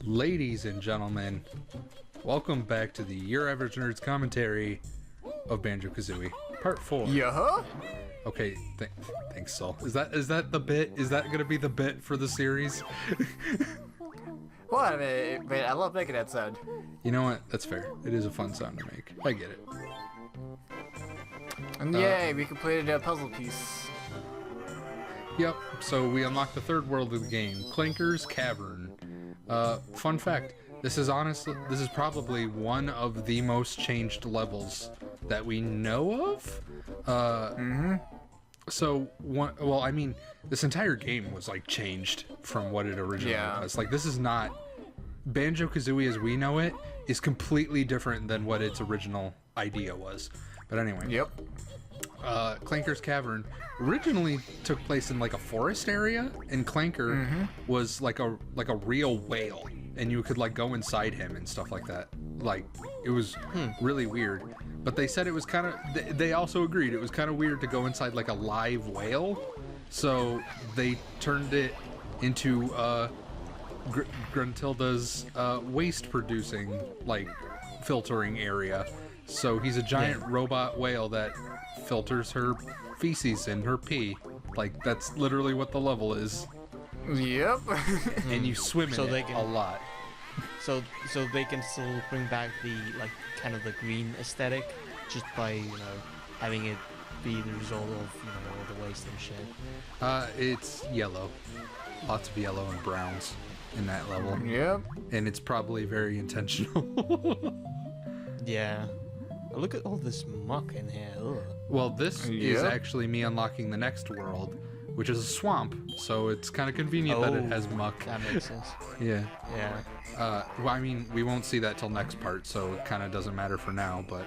Ladies and gentlemen, welcome back to the Your Average Nerd's commentary of Banjo Kazooie, Part 4. Yeah. Okay, thanks, Saul. Is that the bit? Is that gonna be the bit for the series? Well, I mean, I love making that sound. You know what? That's fair. It is a fun sound to make. I get it. And yay, we completed a puzzle piece. Yep. So we unlocked the third world of the game, Clanker's Cavern. Fun fact: this is probably one of the most changed levels that we know of. So, well, I mean, this entire game was, like, changed from what it originally was. Like, this is not... Banjo Kazooie as we know it is completely different than what its original idea was. But anyway. Yep. Clanker's Cavern originally took place in, like, a forest area, and Clanker was, like a real whale, and you could, like, go inside him and stuff like that. Like, it was really weird. But they said it was kind of... They also agreed it was kind of weird to go inside, like, a live whale. So they turned it into Gruntilda's waste-producing, like, filtering area. So he's a giant robot whale that filters her feces and her pee. Like, that's literally what the level is. Yep. And you swim in it a lot. So they can still bring back the, like, kind of the green aesthetic just by, you know, having it be the result of, you know, all the waste and shit. It's yellow. Lots of yellow and browns in that level. Yep. And it's probably very intentional. Yeah. Look at all this muck in here. Ugh. Well, this is actually me unlocking the next world, which is a swamp. So it's kind of convenient that it has muck. That makes sense. Yeah. Yeah. Well, I mean, we won't see that till next part, so it kind of doesn't matter for now, but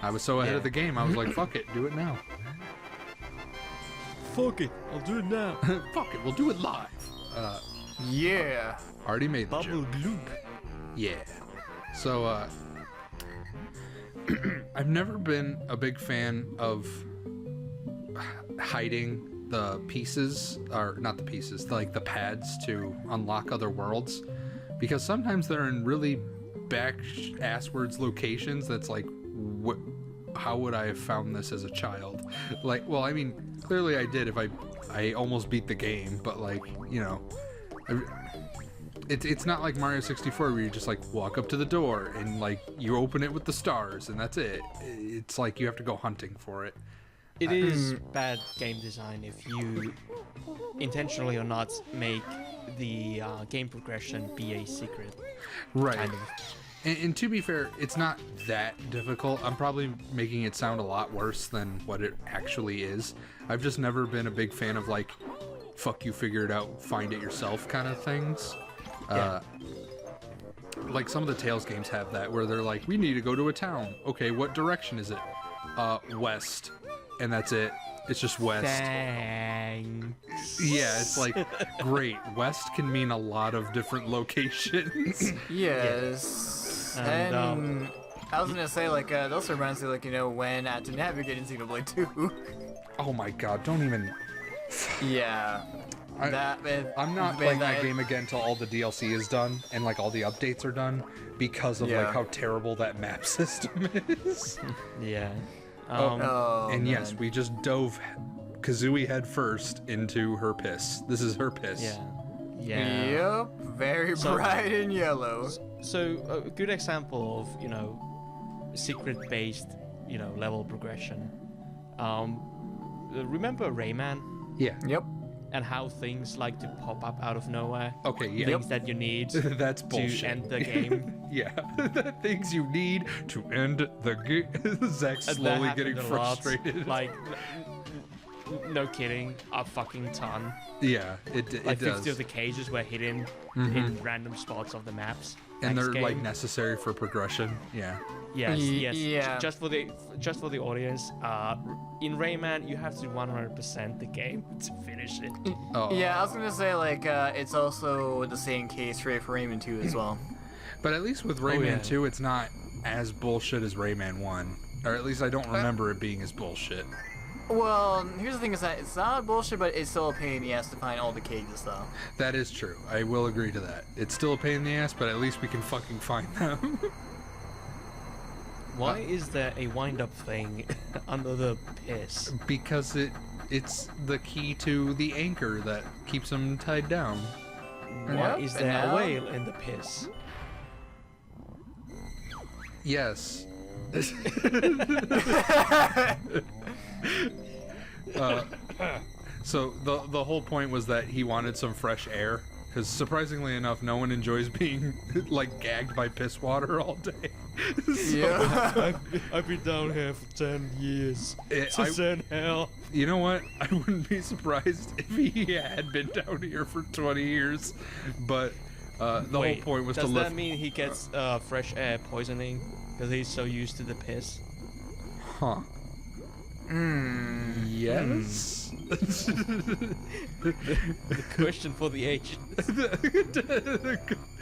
I was so ahead of the game, I was like, fuck it, do it now. Fuck it, I'll do it now. Fuck it, we'll do it live. Yeah. Already made the Bubble joke. gloop. Yeah. So, I've never been a big fan of hiding the pieces, or not the pieces, like the pads to unlock other worlds, because sometimes they're in really back-asswards locations that's like, how would I have found this as a child? Like, well, I mean, clearly I did if I almost beat the game, but, like, you know, it's not like Mario 64 where you just, like, walk up to the door and, like, you open it with the stars and that's it. It's like you have to go hunting for it. It is bad game design if you intentionally or not make the game progression be a secret. Right. Kind of. And to be fair, it's not that difficult. I'm probably making it sound a lot worse than what it actually is. I've just never been a big fan of, like, fuck you, figure it out, find it yourself kind of things. Like some of the Tales games have that, where they're like, we need to go to a town. Okay, what direction is it? West. And that's it. It's just west. Thanks. Yeah, it's like, great. West can mean a lot of different locations. Yes. And, I was gonna say, like, that also reminds me, like, you know, when to navigate in Xenoblade 2. Oh my god, don't even... Yeah. I'm not playing that game again until all the DLC is done and, like, all the updates are done, because of like how terrible that map system is. Yeah. And yes, we just dove Kazooie head first into her piss. This is her piss. Yeah. Yeah. Yep. Very bright and yellow. So a good example of, you know, secret-based, you know, level progression. Remember Rayman? Yeah. Yep. And how things like to pop up out of nowhere. Okay, yeah. Things that you need That's bullshit. to end the game. Yeah. The things you need to end the game. Zach's slowly getting frustrated. Like, no kidding, a fucking ton. Yeah, it Like does. 50 of the cages were hidden in random spots of the maps. And they're like necessary for progression. Yeah. Yes, yes. Yeah. Just for the audience, in Rayman you have to 100% the game to finish it. Oh. Yeah, I was gonna say, like, it's also the same case for Rayman 2 as well. But at least with Rayman 2, it's not as bullshit as Rayman 1. Or at least I don't remember it being as bullshit. Well, here's the thing: is that it's not bullshit, but it's still a pain in the ass to find all the cages, though. That is true. I will agree to that. It's still a pain in the ass, but at least we can fucking find them. Why is there a wind-up thing under the piss? Because it's the key to the anchor that keeps them tied down. Why Yep, is and there a now- whale in the piss? Yes. So the whole point was that he wanted some fresh air, because surprisingly enough, no one enjoys being like gagged by piss water all day. So, Yeah. I've been down here for 10 years. It- It's in hell. you know what? I wouldn't be surprised if he had been down here for 20 years, but the whole point was to does lift. that mean he gets fresh air poisoning because he's so used to the piss? Huh? Yes. The question for the ages.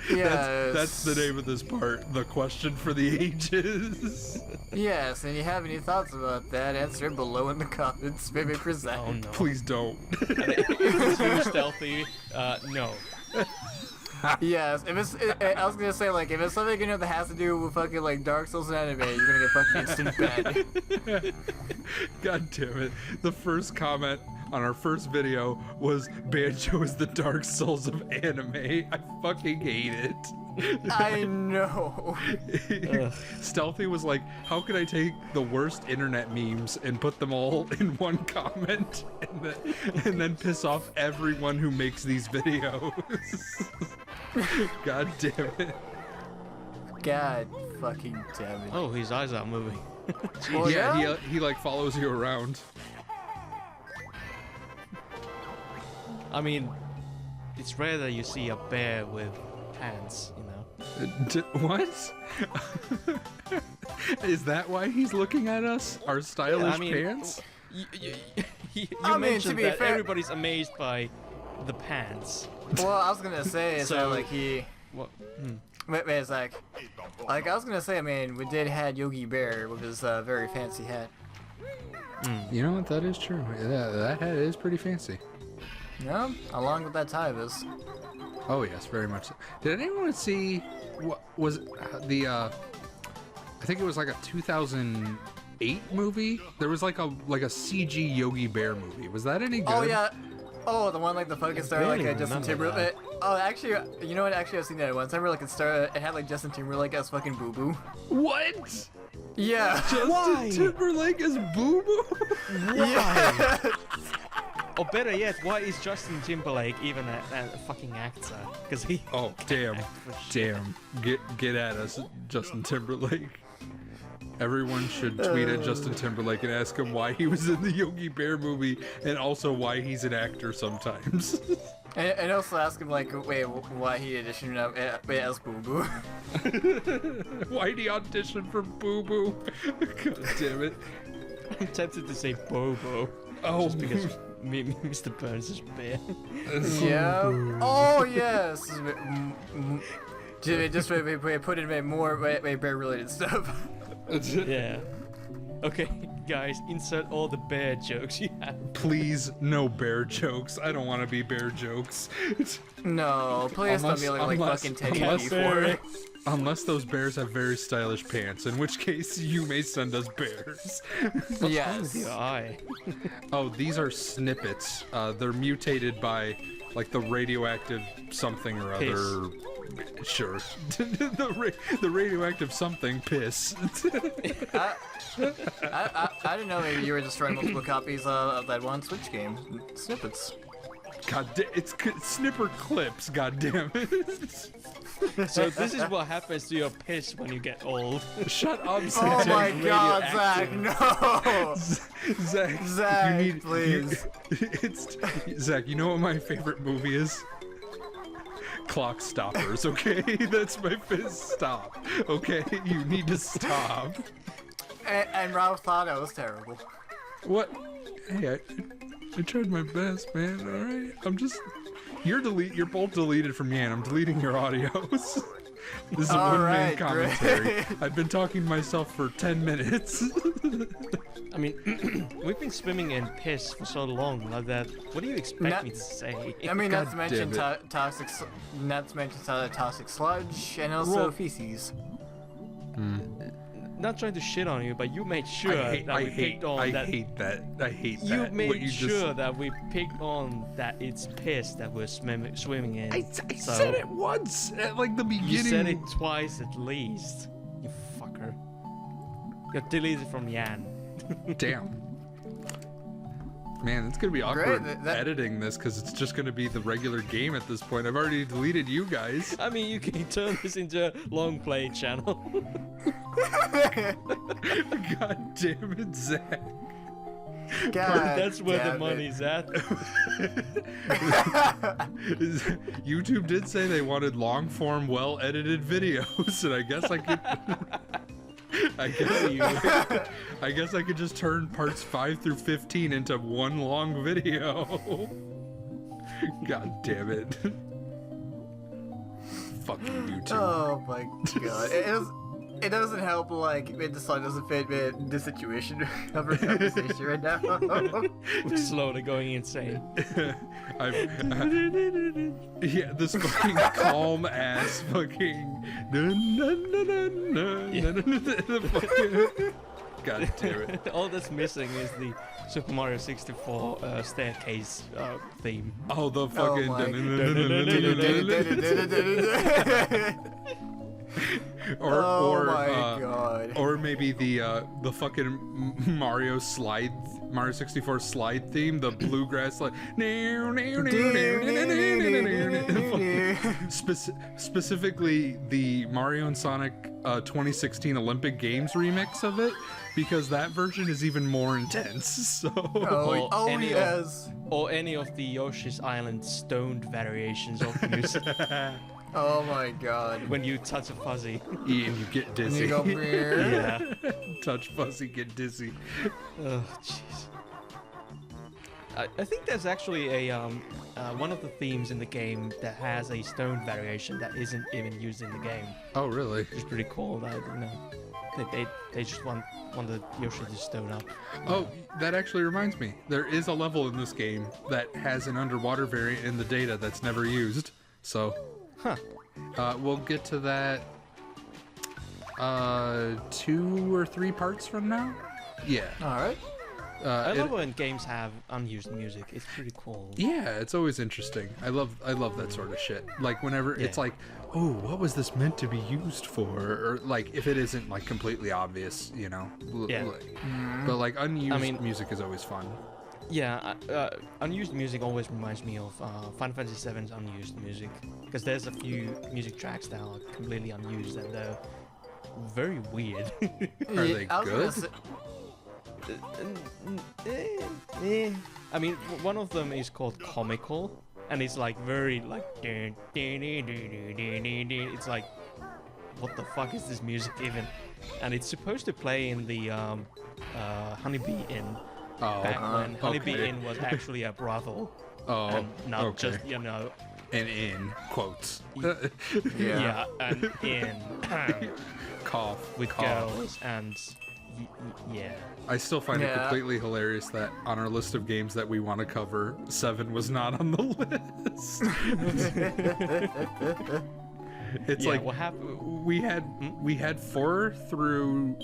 Yes. That's the name of this part. The question for the ages. Yes, and you have any thoughts about that? Answer it below in the comments. Maybe present. Oh no. Please don't. It's too stealthy. No. Yes, if it's, I was gonna say, like, if it's something, you know, that has to do with fucking, like, Dark Souls and anime, you're gonna get fucking instant banned. God damn it. The first comment on our first video was Banjo is the Dark Souls of anime. I fucking hate it. I know. Stealthy was like, how could I take the worst internet memes and put them all in one comment and then piss off everyone who makes these videos? God damn it. God fucking damn it. Oh, his eyes are moving. Well, Yeah, he like follows you around. I mean, it's rare that you see a bear with pants, you know. What? Is that why he's looking at us? Our stylish pants? You I mean, to mentioned be that fair- everybody's amazed by the pants. Well, I was gonna say is that, So- like, he... What? Wait, Zach. Like, I was gonna say, I mean, we did had Yogi Bear with his very fancy hat. You know what? That is true. That hat is pretty fancy. Yeah, along with that tie of his. Oh yes, very much so. Did anyone see what was the I think it was like a 2008 movie? There was like a CG Yogi Bear movie. Was that any good? Oh, yeah. Oh, the one, like, the fucking star, like, barely Justin remember Timberlake. Oh, actually, you know what? Actually, I've seen that once. I remember, like, it had, like, Justin Timberlake as fucking Boo Boo. What? Yeah. Why? Justin Timberlake is Boo Boo? Yeah. Or better yet, why is Justin Timberlake even a fucking actor? Because he. Oh damn, act for shit. damn! Get at us, Justin Timberlake. Everyone should tweet at Justin Timberlake and ask him why he was in the Yogi Bear movie, and also why he's an actor sometimes. And also ask him, like, wait, why he auditioned as Boo Boo. Why'd he audition for Boo Boo? God damn it! I'm tempted to say Bobo. Oh, Just because Mr. Burns is bear. Yeah. Oh, yes. Just put in more bear-related stuff. Yeah. Okay, guys, insert all the bear jokes you have. Please, no bear jokes. I don't want to be bear jokes. No, please don't be like fucking Teddy before. Unless those bears have very stylish pants, in which case you may send us bears. Yes. Your eye. Oh, these are snippets. They're mutated by, like, the radioactive something or Piss. other. Sure. the radioactive something piss. I didn't know maybe you were destroying multiple copies of that one Switch game. Snippets. God damn, it's snipper clips, god damn it. So this is what happens to your piss when you get old. Shut up, Oh Zach. my god, Zach, radioactive. no! Zach, Zach, you need, please. it's Zach, you know what my favorite movie is? Clock Stoppers, okay? That's my fifth stop. Okay, you need to stop. And Rob thought I was terrible. What? Hey, I tried my best, man. All right, I'm just. You're both deleted from Yan. I'm deleting your audios. This is a All one-man right, commentary. great. I've been talking to myself for 10 minutes. I mean, we've been swimming in piss for so long like that. What do you expect me to say? I mean, not to God mention damn toxic, not to mention toxic sludge and also Well- feces. Not trying to shit on you, but you made sure that we picked on I that. hate that. I hate You that. made what you sure just... that we picked on that it's piss that we're swimming in. I So, said it once at like the beginning. You said it twice at least. You fucker. You're deleted from Yan. Damn. Man, it's gonna be Great, awkward that- editing this because it's just gonna be the regular game at this point. I've already deleted you guys. I mean, you can turn this into a long play channel. God damn it, Zach. God, That's where the damn money's at. YouTube did say they wanted long form, well edited videos, and I guess I could. I guess I could just turn parts 5 through 15 into one long video. God damn it. Fucking YouTube. Oh my god. It doesn't help, like, the song doesn't fit in the situation of our conversation right now. We're slowly going insane. Yeah, this fucking calm ass fucking. God damn it. All that's missing is the Super Mario 64 staircase theme. Oh, the Oh fucking. my Oh my god. Or maybe the fucking Mario 64 slide theme, the bluegrass like specifically the Mario and Sonic 2016 Olympic Games remix of it, because that version is even more intense. So Oh any yes. Or any of the Yoshi's Island stoned variations of music. Oh my god. When you touch a fuzzy. and you get dizzy. You go, Yeah. Touch fuzzy, get dizzy. Oh, jeez. I think there's actually a one of the themes in the game that has a stone variation that isn't even used in the game. Oh, really? It's pretty cool that, you know, they just want the Yoshi to stone up. Oh, that actually reminds me. There is a level in this game that has an underwater variant in the data that's never used. So, Huh. we'll get to that 2 or 3 parts from now. Yeah. Alright. I love when games have unused music. It's pretty cool. Yeah, it's always interesting. I love that sort of shit. Like whenever it's Yeah. like, oh, what was this meant to be used for? Or like if it isn't like completely obvious, you know. Yeah. But like unused mean- music is always fun. Yeah, unused music always reminds me of Final Fantasy VII's unused music, because there's a few music tracks that are completely unused and they're very weird. Are they I was gonna good? say- I mean, one of them is called Comical, and it's like very like. It's like, what the fuck is this music even? And it's supposed to play in the Honeybee Inn. Oh, Back when Honeybee okay. Inn was actually a brothel, Oh, and not okay. just, you know, And in quotes. yeah, an inn Cough. with cough. girls and yeah. I still find it Yeah. completely hilarious that on our list of games that we want to cover, 7 was not on the list. It's Yeah, like what happened? we had 4 through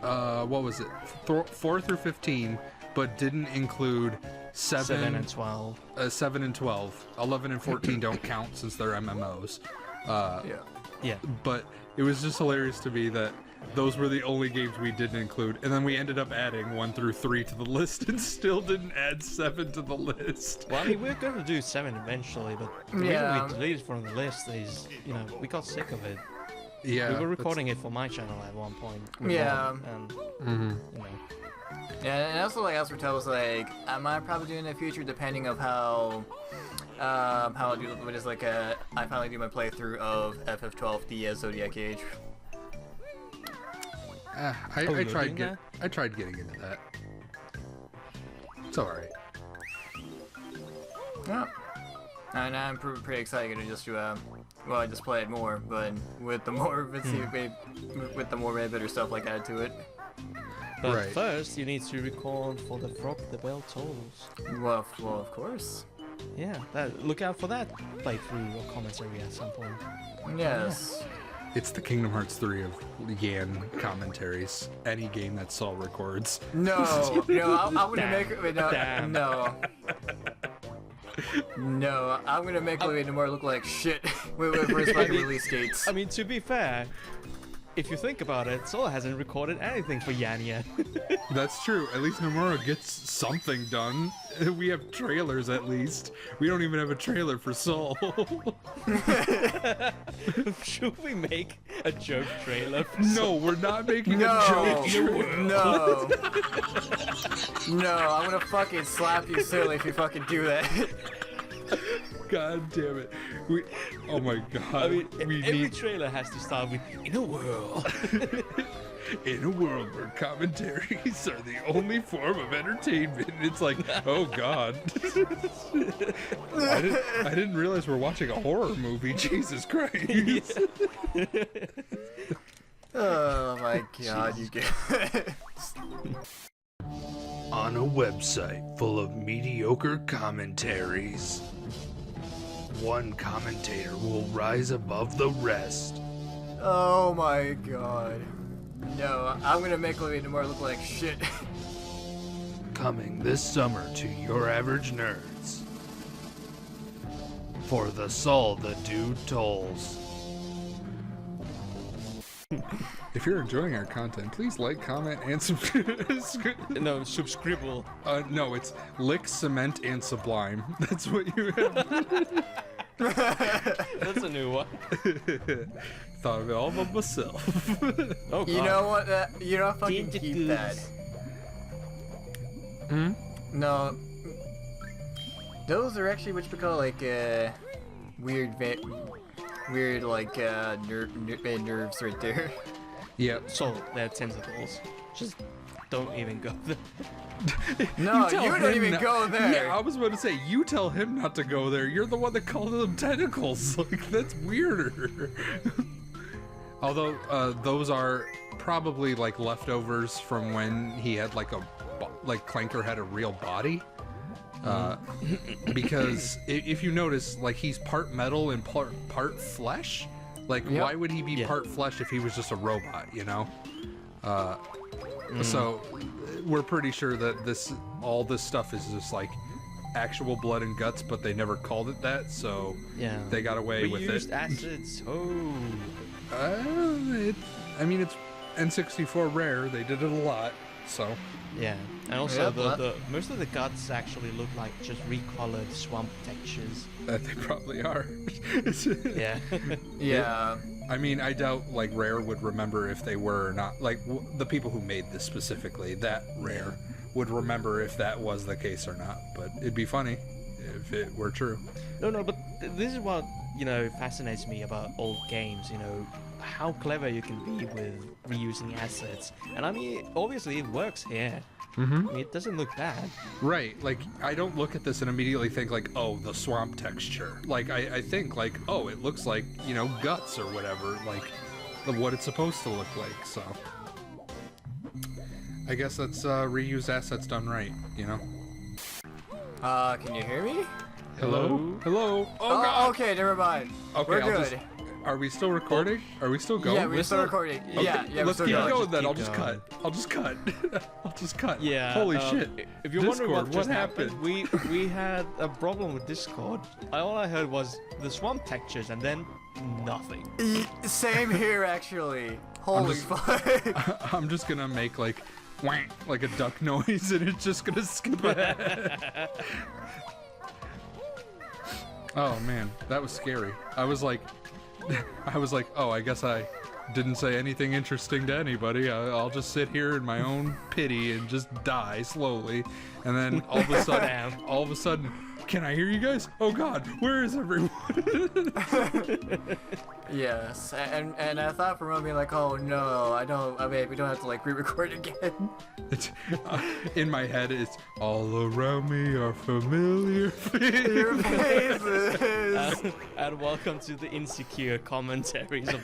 what was it? 4 through 15, but didn't include 7 and 12. 7 and 12. 11 and 14 don't count since they're MMOs. Yeah. Yeah. But it was just hilarious to me that those were the only games we didn't include, and then we ended up adding 1 through 3 to the list and still didn't add 7 to the list. Well, I mean, we're gonna do 7 eventually, but the Yeah. reason we deleted from the list is, you know, we got sick of it. Yeah, We were that's- recording it for my channel at one point. with Yeah. Rob, and Mhm. you know, Yeah, and also like as for was like, I might probably do in the future depending of how I do it. Just like I finally do my playthrough of FF12 the Zodiac Age. I you're tried doing I tried getting into that. It's alright. Yeah. And I'm pretty excited to just do well, I just play it more, but with the more with the more red bitter stuff like added to it. But Right. first, you need to record for the Frog the Bell Tolls. Well, of course. Yeah, look out for that playthrough or commentary at some point. Yes. It's the Kingdom Hearts 3 of Yan commentaries. Any game that Saul records. No, I'm gonna Damn. make it. Damn. No, I'm gonna make Nomura look like shit with his fucking release dates. I mean, to be fair, if you think about it, Soul hasn't recorded anything for Yan yet. That's true. At least Nomura gets something done. We have trailers at least. We don't even have a trailer for Soul. Should we make a joke trailer? For No, we're not making No, a joke. no, no! I'm gonna fucking slap you silly if you fucking do that. God damn it. Oh my god. I mean, we every need trailer has to start with "in a world." in a world where commentaries are the only form of entertainment. It's like, oh god. I didn't realize we're watching a horror movie. Jesus Christ. Oh my god, you get. On a website full of mediocre commentaries, one commentator will rise above the rest. Oh my god. No, I'm gonna make Nomura look like shit. Coming this summer to your average nerds. For the Saul the Dude Tolls. If you're enjoying our content, please like, comment, and subscribe. No, subscribble. No, it's lick, cement, and sublime. That's what you have. That's a new one. Thought of it all by myself. Oh god. You know what? You know, fucking keep that. Hmm? No. Those are actually what you call like weird like nerves right there. Yep. So they're tentacles. Just don't even go there. No, tell you him don't even not- go there. Yeah, I was about to say, you tell him not to go there. You're the one that called them tentacles. Like, that's weirder. Although, those are probably like leftovers from when he had like Clanker had a real body. Because if you notice, like, he's part metal and part flesh. Like, Yep. why would he be part flesh if he was just a robot, you know? So we're pretty sure that all this stuff is just like actual blood and guts, but they never called it that, so Yeah. they got away with Reused it. acids. Oh. I mean, it's N64 rare. They did it a lot, so. Yeah. And also Yeah, the most of the guts actually look like just recolored swamp textures. They probably are. Yeah. Yeah. I mean, I doubt like Rare would remember if they were or not. Like the people who made this specifically, that Rare would remember if that was the case or not. But it'd be funny if it were true. No, but this is what, fascinates me about old games, how clever you can be with reusing assets. And I mean, obviously it works here. Mm-hmm. I mean, it doesn't look bad. Right. Like, I don't look at this and immediately think like, oh, the swamp texture. Like, I think like, oh, it looks like, guts or whatever, like what it's supposed to look like. So I guess that's reuse assets done right, Can you hear me? Hello? Hello? Oh, Oh, God. okay, never mind. Okay, We're I'll good. just... Are we still recording? Are we still going? Yeah, we're still recording. Okay, Yeah, we're let's still keep going. going then. Keep I'll just going. cut. I'll just cut. Yeah. Holy shit. If you're wondering Discord, what just what happened, happened? we had a problem with Discord. All I heard was the swamp textures and then nothing. Same here, actually. Holy just- fuck. I'm just gonna make like wank, like a duck noise, and it's just gonna skip ahead. Oh man, that was scary. I was like, oh, I guess I didn't say anything interesting to anybody. I'll just sit here in my own pity and just die slowly. And then all of a sudden, can I hear you guys? Oh God, where is everyone? Yes, and I thought for a moment, like, oh no, we don't have to like re-record again. It's, in my head, it's all around me are familiar Your faces. faces. And welcome to the insecure commentaries of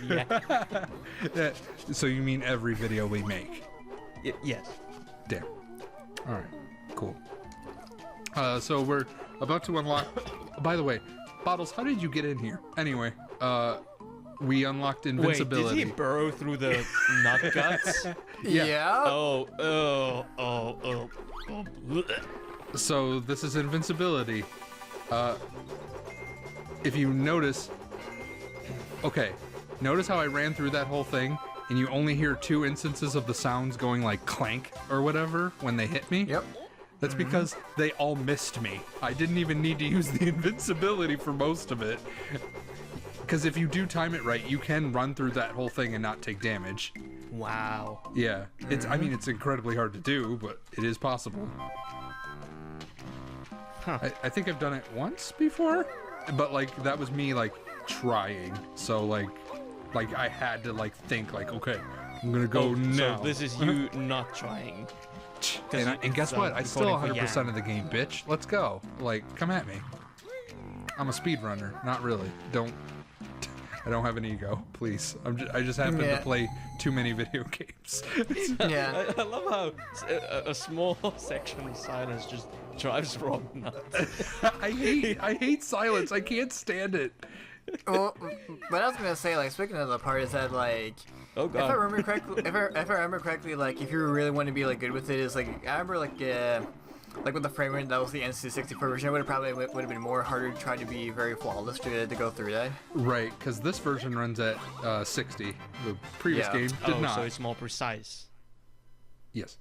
So you mean every video we make? Yes. Damn. All right. Cool. So we're about to unlock. By the way, Bottles, how did you get in here? Anyway, we unlocked invincibility. Wait, did he burrow through the nut guts? Yeah. Oh. So this is invincibility. If you notice, okay, notice how I ran through that whole thing, and you only hear 2 instances of the sounds going like clank or whatever when they hit me. Yep. That's because they all missed me. I didn't even need to use the invincibility for most of it. Because if you do time it right, you can run through that whole thing and not take damage. Wow. Yeah, I mean, it's incredibly hard to do, but it is possible. Huh. I think I've done it once before, but like that was me like trying. So like I had to like think like, okay, I'm gonna go now. So this is you not trying. And guess what? I still 100% of the game, bitch. Let's go. Like, come at me. I'm a speedrunner. Not really. I don't have an ego, please. I just happen to play too many video games. Yeah. I love how a small section of silence just drives Rob nuts. I hate silence. I can't stand it. Well, but I was gonna say, like, speaking of the part is that, like, Oh if god. I remember correctly, if I remember correctly, like, if you really want to be like good with it, is like I remember like with the frame rate that was the N64 version, it would have been more harder to try to be very flawless to go through that. Right, because this version runs at 60. The previous game did not. So it's more precise. Yes.